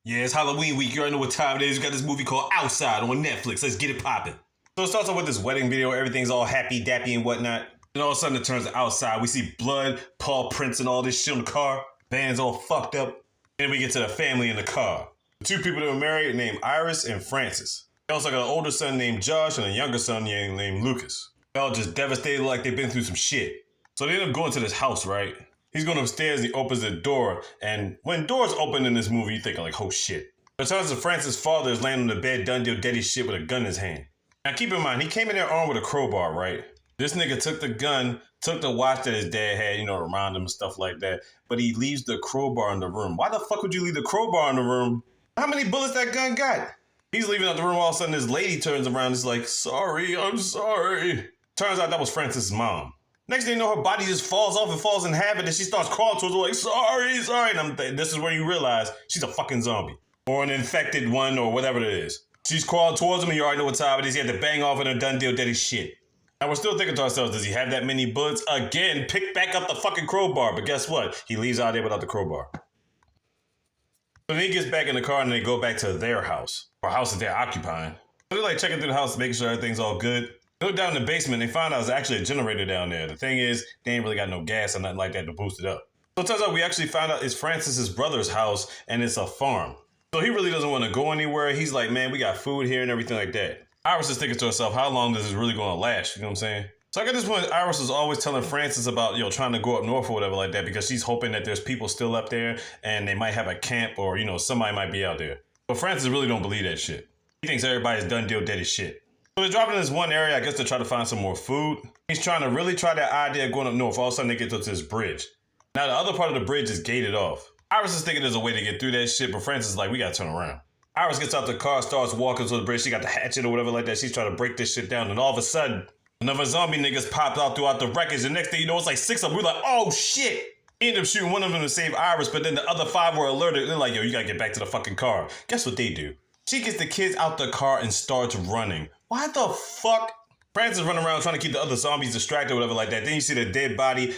Yeah, it's Halloween week. You already know what time it is. We got this movie called Outside on Netflix. Let's get it popping. So it starts off with this wedding video. Everything's all happy, dappy, and whatnot. Then all of a sudden it turns to outside. We see blood, paw prints, and all this shit on the car. Van's all fucked up. Then we get to the family in the car. The two people that were married are named Iris and Francis. They also got an older son named Josh and a younger son named Lucas. They're all just devastated like they've been through some shit. So they end up going to this house, right? He's going upstairs, he opens the door, and when doors open in this movie, you think like, oh shit. It turns out Francis' father is laying on the bed, done deal daddy shit with a gun in his hand. Now keep in mind, he came in there armed with a crowbar, right? This nigga took the gun, took the watch that his dad had, around him and stuff like that, but he leaves the crowbar in the room. Why the fuck would you leave the crowbar in the room? How many bullets that gun got? He's leaving out the room, all of a sudden this lady turns around and is like, sorry, I'm sorry. Turns out that was Francis' mom. Next thing you know, her body just falls off and falls in half, and then she starts crawling towards her like, sorry. And this is where you realize she's a fucking zombie. Or an infected one, or whatever it is. She's crawling towards him, and you already know what time it is. He had to bang off in a done deal daddy shit. And we're still thinking to ourselves, does he have that many bullets? Again, pick back up the fucking crowbar. But guess what? He leaves out there without the crowbar. So then he gets back in the car, and they go back to their house. Or house that they're occupying. So they're like checking through the house, making sure everything's all good. They look down in the basement, they find out there's actually a generator down there. The thing is, they ain't really got no gas or nothing like that to boost it up. So it turns out we actually found out it's Francis' brother's house, and it's a farm. So he really doesn't want to go anywhere. He's like, man, we got food here and everything like that. Iris is thinking to herself, how long is this really going to last? You know what I'm saying? So at this point, Iris is always telling Francis about, trying to go up north or whatever like that, because she's hoping that there's people still up there, and they might have a camp, or, somebody might be out there. But Francis really don't believe that shit. He thinks everybody's done deal daddy shit. So they're dropping in this one area, I guess, to try to find some more food. He's trying to really try that idea of going up north. All of a sudden, they get to this bridge. Now, the other part of the bridge is gated off. Iris is thinking there's a way to get through that shit, but Francis is like, we gotta turn around. Iris gets out the car, starts walking to the bridge. She got the hatchet or whatever like that. She's trying to break this shit down. And all of a sudden, another zombie niggas popped out throughout the wreckage. The next thing you know, it's like 6 of them. We're like, oh shit. He ended up shooting one of them to save Iris, but then the other 5 were alerted. They're like, yo, you gotta get back to the fucking car. Guess what they do? She gets the kids out the car and starts running. Why the fuck? Francis running around trying to keep the other zombies distracted or whatever like that. Then you see the dead body,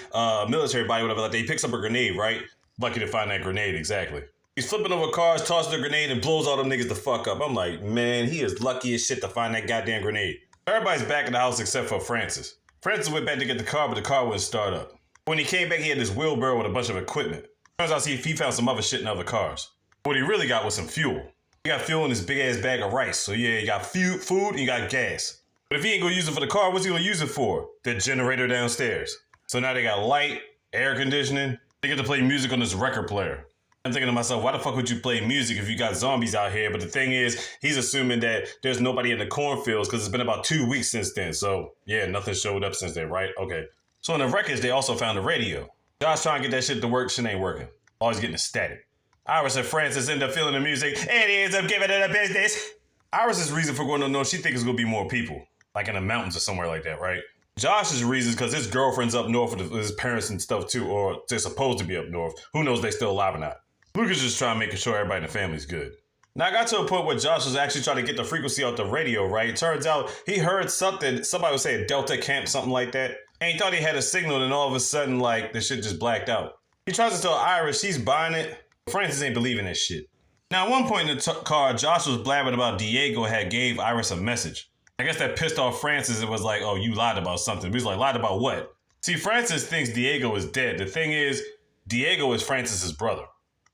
military body, whatever like that. He picks up a grenade, right? Lucky to find that grenade, exactly. He's flipping over cars, tosses the grenade, and blows all them niggas the fuck up. I'm like, man, he is lucky as shit to find that goddamn grenade. Everybody's back in the house except for Francis. Francis went back to get the car, but the car wouldn't start up. When he came back, he had this wheelbarrow with a bunch of equipment. Turns out he found some other shit in other cars. What he really got was some fuel. He got fuel in this big ass bag of rice. So yeah, you got food and you got gas. But if he ain't gonna use it for the car, what's he gonna use it for? The generator downstairs. So now they got light, air conditioning. They get to play music on this record player. I'm thinking to myself, why the fuck would you play music if you got zombies out here? But the thing is, he's assuming that there's nobody in the cornfields because it's been about 2 weeks since then. So yeah, nothing showed up since then, right? Okay. So in the wreckage, they also found a radio. Josh trying to get that shit to work, shit ain't working. Always getting a static. Iris and Francis end up feeling the music, and he ends up giving it a business. Iris' reason for going to north, she thinks it's gonna be more people. Like in the mountains or somewhere like that, right? Josh's reason is because his girlfriend's up north with his parents and stuff too, or they're supposed to be up north. Who knows if they're still alive or not. Lucas just trying to make sure everybody in the family's good. Now I got to a point where Josh was actually trying to get the frequency off the radio, right? Turns out he heard something, somebody would say a Delta camp, something like that. And he thought he had a signal, and all of a sudden, like, the shit just blacked out. He tries to tell Iris she's buying it. Francis ain't believing that shit. Now at one point in the car, Josh was blabbing about Diego had gave Iris a message. I guess that pissed off Francis. It was like, oh, you lied about something. He was like, lied about what? See, Francis thinks Diego is dead. The thing is, Diego is Francis's brother.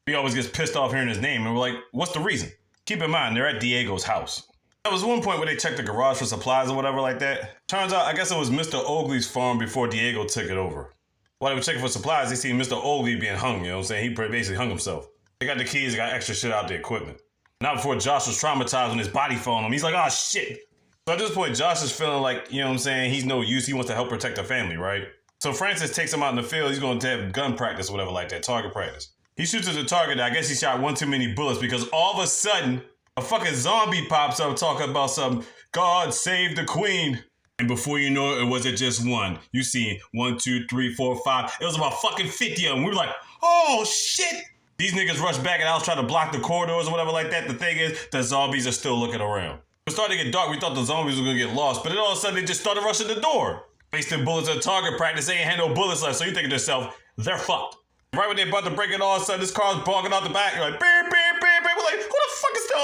He always gets pissed off hearing his name, and we're like, what's the reason? Keep in mind, they're at Diego's house. There was one point where they checked the garage for supplies or whatever like that. Turns out, I guess it was Mr. Oakley's farm before Diego took it over. While they were checking for supplies, they see Mr. Oakley being hung, you know what I'm saying? He basically hung himself. They got the keys, they got extra shit out the equipment. Not before Josh was traumatized when his body fell on him. He's like, oh shit. So at this point, Josh is feeling like, you know what I'm saying, he's no use. He wants to help protect the family, right? So Francis takes him out in the field. He's going to have gun practice or whatever like that, target practice. He shoots at the target. I guess he shot one too many bullets because all of a sudden, a fucking zombie pops up talking about some God save the queen. And before you know it, it wasn't just one. You see 1, 2, 3, 4, 5. It was about fucking 50 of them. We were like, oh shit. These niggas rushed back and I was trying to block the corridors or whatever like that. The thing is, the zombies are still looking around. It started to get dark. We thought the zombies were going to get lost. But then all of a sudden, they just started rushing the door. Wasting bullets at target practice. They ain't had no bullets left. So you think to yourself, they're fucked. Right when they're about to break it all of a sudden, this car's barking out the back. You're like, beep, beep, beep, beep. We're like,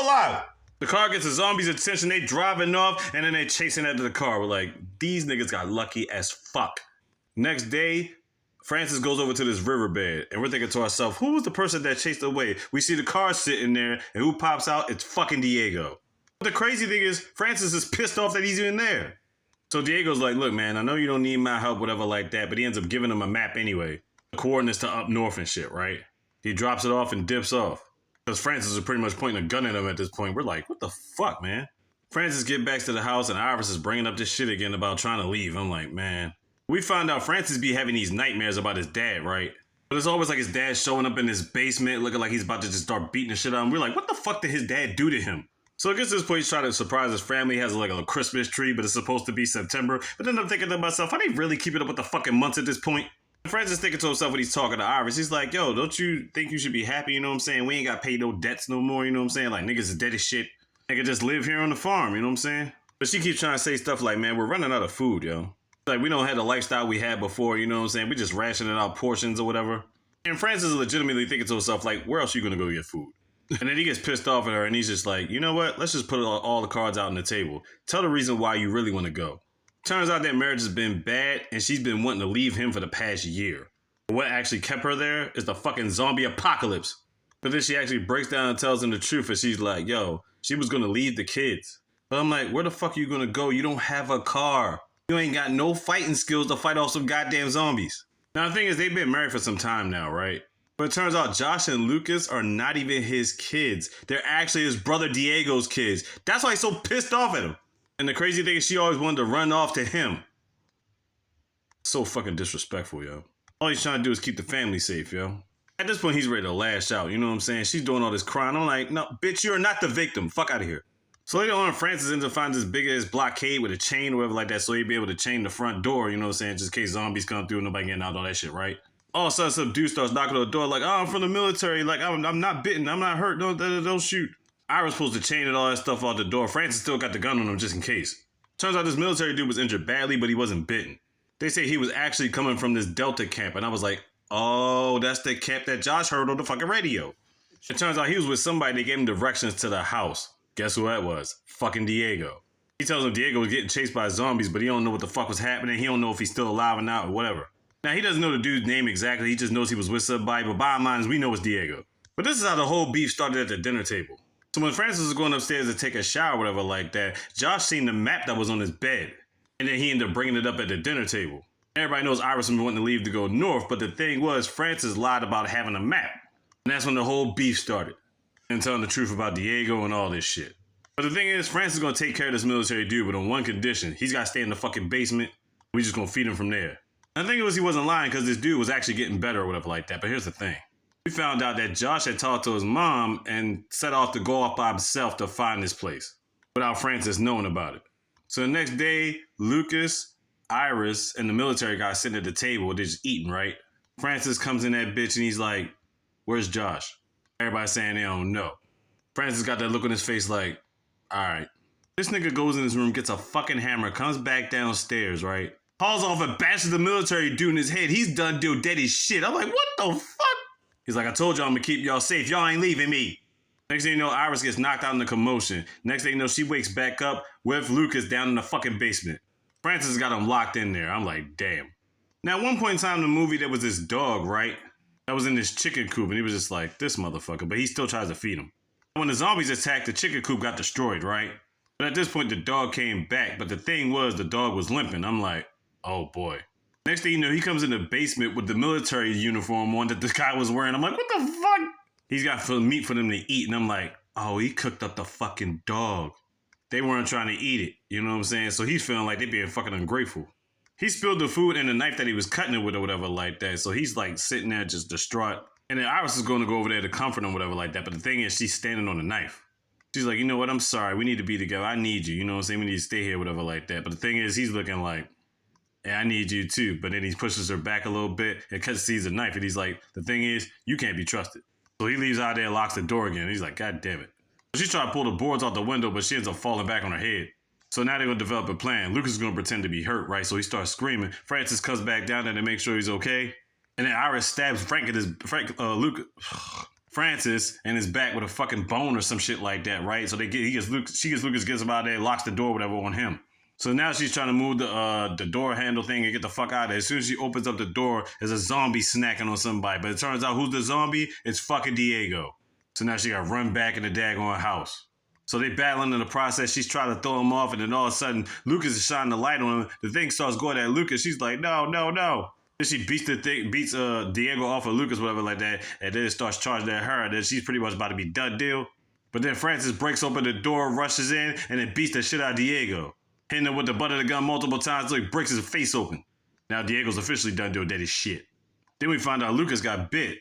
still alive. The car gets the zombies' attention. They driving off, and then they chasing after the car. We're like, these niggas got lucky as fuck. Next day, Francis goes over to this riverbed, and we're thinking to ourselves, who was the person that chased away? We see the car sitting there, and who pops out? It's fucking Diego. But the crazy thing is, Francis is pissed off that he's even there. So Diego's like, look, man, I know you don't need my help, whatever like that, but he ends up giving him a map anyway. The coordinates to up north and shit, right? He drops it off and dips off. Because Francis is pretty much pointing a gun at him at this point. We're like, what the fuck, man? Francis get back to the house, and Iris is bringing up this shit again about trying to leave. I'm like, man. We find out Francis be having these nightmares about his dad, right? But it's always like his dad showing up in his basement looking like he's about to just start beating the shit out of him. We're like, what the fuck did his dad do to him? So it gets to this point, he's trying to surprise his family. He has like a Christmas tree, but it's supposed to be September. But then I'm thinking to myself, are they really keeping up with the fucking months at this point? Francis thinking to himself when he's talking to Iris, he's like, yo, don't you think you should be happy, you know what I'm saying? We ain't got paid no debts no more, you know what I'm saying? Like, niggas is dead as shit. Nigga just live here on the farm, you know what I'm saying? But she keeps trying to say stuff like, man, we're running out of food, yo. Like, we don't have the lifestyle we had before, you know what I'm saying? We just rationing out portions or whatever. And Francis is legitimately thinking to himself, like, where else are you gonna go get food? And then he gets pissed off at her, and he's just like, you know what? Let's just put all the cards out on the table. Tell the reason why you really want to go. Turns out that marriage has been bad, and she's been wanting to leave him for the past year. But what actually kept her there is the fucking zombie apocalypse. But then she actually breaks down and tells him the truth, and she's like, yo, she was gonna leave the kids. But I'm like, where the fuck are you gonna go? You don't have a car. You ain't got no fighting skills to fight off some goddamn zombies. Now, the thing is, they've been married for some time now, right? But it turns out Josh and Lucas are not even his kids. They're actually his brother Diego's kids. That's why he's so pissed off at him. And the crazy thing is she always wanted to run off to him. So fucking disrespectful, yo. All he's trying to do is keep the family safe, yo. At this point, he's ready to lash out. You know what I'm saying? She's doing all this crying. I'm like, no, bitch, you're not the victim. Fuck out of here. So later on, Francis ends up finding this big ass blockade with a chain or whatever like that, so he'd be able to chain the front door, you know what I'm saying, just in case zombies come through and nobody getting out, all that shit, right? All of a sudden, some dude starts knocking on the door like, oh, I'm from the military, like, I'm not bitten, I'm not hurt, don't shoot. I was supposed to chain and all that stuff out the door. Francis still got the gun on him just in case. Turns out this military dude was injured badly, but he wasn't bitten. They say he was actually coming from this Delta camp, and I was like, oh, that's the camp that Josh heard on the fucking radio. It turns out he was with somebody that gave him directions to the house. Guess who that was? Fucking Diego. He tells him Diego was getting chased by zombies, but he don't know what the fuck was happening. He don't know if he's still alive or not or whatever. Now, he doesn't know the dude's name exactly. He just knows he was with somebody, but bottom line is we know it's Diego. But this is how the whole beef started at the dinner table. So when Francis was going upstairs to take a shower or whatever like that, Josh seen the map that was on his bed. And then he ended up bringing it up at the dinner table. Everybody knows Iris was wanting to leave to go north, but the thing was Francis lied about having a map. And that's when the whole beef started. And telling the truth about Diego and all this shit. But the thing is, Francis is going to take care of this military dude, but on one condition. He's got to stay in the fucking basement. We just going to feed him from there. And the thing was, he wasn't lying because this dude was actually getting better or whatever like that. But here's the thing. We found out that Josh had talked to his mom and set off to go off by himself to find this place without Francis knowing about it. So the next day, Lucas, Iris, and the military guy sitting at the table. They're just eating, right? Francis comes in that bitch and he's like, where's Josh? Everybody saying they don't know. Francis got that look on his face like, all right. This nigga goes in his room, gets a fucking hammer, comes back downstairs, right? Hauls off and bashes the military dude in his head. He's done deal dead as shit. I'm like, what the fuck? He's like, I told y'all I'm gonna keep y'all safe. Y'all ain't leaving me. Next thing you know, Iris gets knocked out in the commotion. Next thing you know, she wakes back up with Lucas down in the fucking basement. Francis got him locked in there. I'm like, damn. Now, at one point in time in the movie, there was this dog, right? That was in this chicken coop, and he was just like, this motherfucker, but he still tries to feed him. When the zombies attacked, the chicken coop got destroyed, right? But at this point, the dog came back, but the thing was, the dog was limping. I'm like, oh boy. Next thing you know, he comes in the basement with the military uniform on that the guy was wearing. I'm like, what the fuck? He's got meat for them to eat, and I'm like, oh, he cooked up the fucking dog. They weren't trying to eat it, you know what I'm saying? So he's feeling like they being fucking ungrateful. He spilled the food and the knife that he was cutting it with or whatever like that. So he's like sitting there just distraught. And then Iris is going to go over there to comfort him, whatever like that. But the thing is, she's standing on the knife. She's like, you know what? I'm sorry. We need to be together. I need you. You know what I'm saying? We need to stay here, whatever like that. But the thing is, he's looking like, yeah, I need you too. But then he pushes her back a little bit and because sees a knife. And he's like, the thing is, you can't be trusted. So he leaves out there and locks the door again. He's like, God damn it. She's trying to pull the boards out the window, but she ends up falling back on her head. So now they're going to develop a plan. Lucas is going to pretend to be hurt, right? So he starts screaming. Francis comes back down there to make sure he's okay. And then Iris stabs Lucas. Francis and is back with a fucking bone or some shit like that, right? So she gets Lucas, gets him out there, locks the door, whatever, on him. So now she's trying to move the door handle thing and get the fuck out of there. As soon as she opens up the door, there's a zombie snacking on somebody. But it turns out who's the zombie? It's fucking Diego. So now she got to run back in the daggone house. So they battling in the process. She's trying to throw him off, and then all of a sudden, Lucas is shining the light on him. The thing starts going at Lucas. She's like, no. Then she beats Diego off of Lucas, whatever like that, and then it starts charging at her. And then she's pretty much about to be done deal. But then Francis breaks open the door, rushes in, and then beats the shit out of Diego. Hitting him with the butt of the gun multiple times until he breaks his face open. Now Diego's officially done doing daddy's shit. Then we find out Lucas got bit.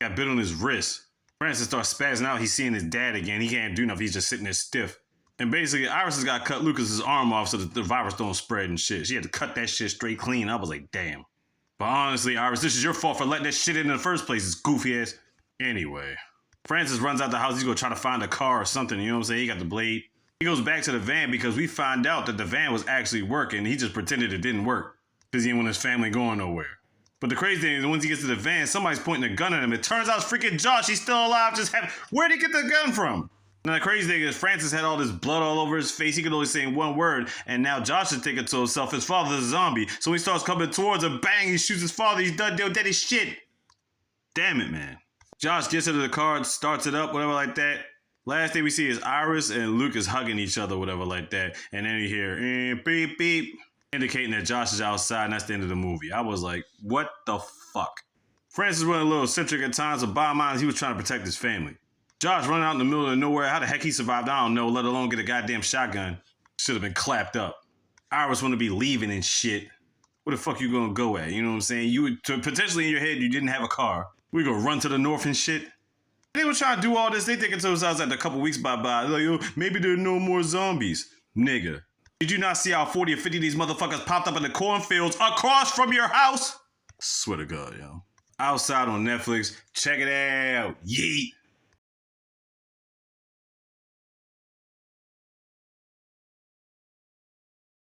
Got bit on his wrist. Francis starts spazzing out. He's seeing his dad again. He can't do nothing. He's just sitting there stiff. And basically, Iris has got to cut Lucas's arm off so that the virus don't spread and shit. She had to cut that shit straight clean. I was like, damn. But honestly, Iris, this is your fault for letting that shit in the first place, this goofy ass. Anyway, Francis runs out the house. He's going to try to find a car or something. You know what I'm saying? He got the blade. He goes back to the van because we find out that the van was actually working. He just pretended it didn't work because he didn't want his family going nowhere. But the crazy thing is, once he gets to the van, somebody's pointing a gun at him. It turns out it's freaking Josh. He's still alive. Where'd he get the gun from? Now, the crazy thing is, Francis had all this blood all over his face. He could only say one word. And now Josh is thinking to himself, his father's a zombie. So he starts coming towards him. Bang, he shoots his father. He's done deal daddy shit. Damn it, man. Josh gets into the car, starts it up, whatever like that. Last thing we see is Iris and Lucas hugging each other, whatever like that. And then you hear, beep, beep, indicating that Josh is outside, and that's the end of the movie. I was like, what the fuck? Francis was running a little eccentric at times, but bottom line, he was trying to protect his family. Josh running out in the middle of nowhere. How the heck he survived, I don't know, let alone get a goddamn shotgun. Should have been clapped up. Iris want to be leaving and shit. Where the fuck you gonna go at? You know what I'm saying? Potentially in your head, you didn't have a car. We gonna run to the north and shit. They were trying to do all this. They thinking to themselves after a couple weeks by. Like, yo, maybe there are no more zombies. Nigga. Did you not see how 40 or 50 of these motherfuckers popped up in the cornfields across from your house? Swear to God, yo. Outside on Netflix. Check it out. Yeet.